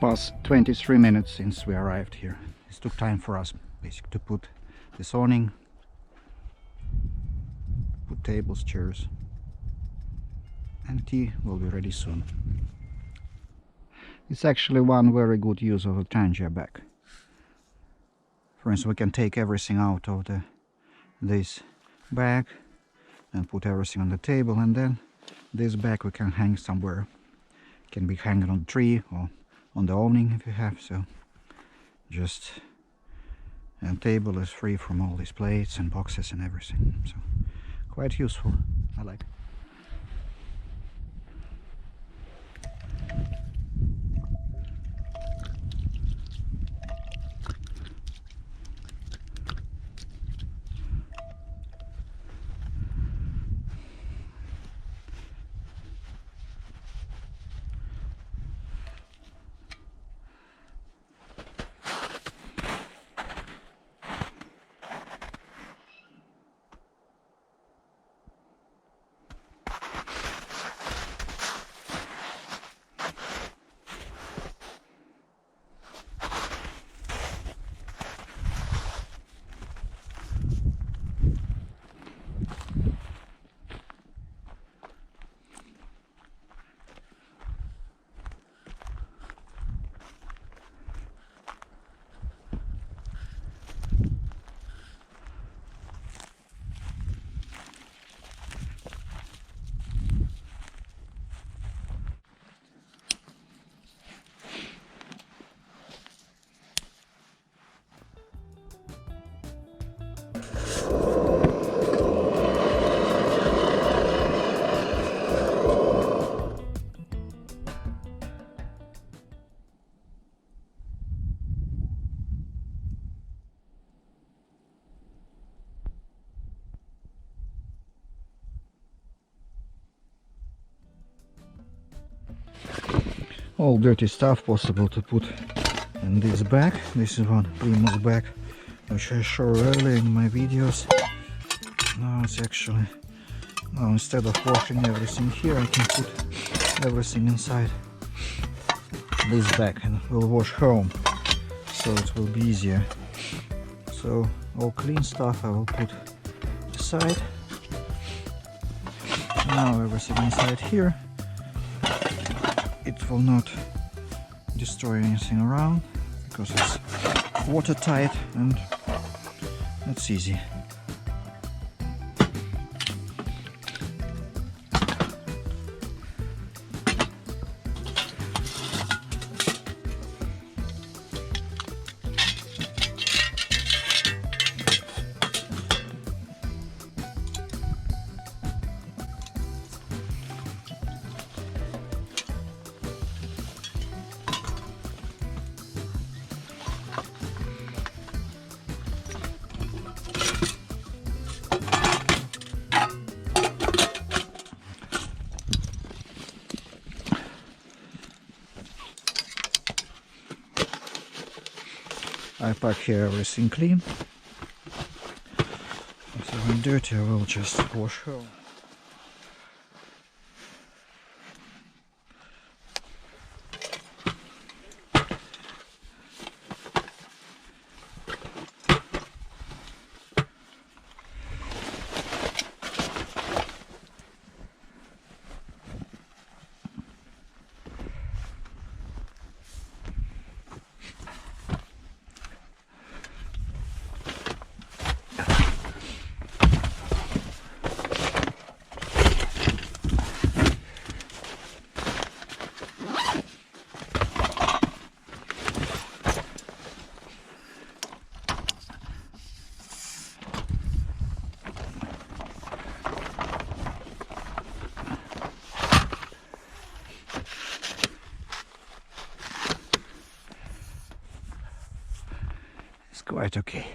past 23 minutes since we arrived here. It took time for us basically to put this awning, put tables, chairs, and tea will be ready soon. It's actually one very good use of a Trangia bag. For instance, we can take everything out of this bag and put everything on the table, and then this bag we can hang somewhere. It can be hanging on the tree or on the awning if you have, so just, and table is free from all these plates and boxes and everything, so quite useful. I like it. All dirty stuff possible to put in this bag. This is one Primus bag which I showed earlier in my videos. Now it's actually, now instead of washing everything here, I can put everything inside this bag and will wash home, so it will be easier. So all clean stuff I will put aside. Now everything inside here. It will not destroy anything around because it's watertight and it's easy. I pack here everything clean. If it's dirty, I will just wash home. Quite okay.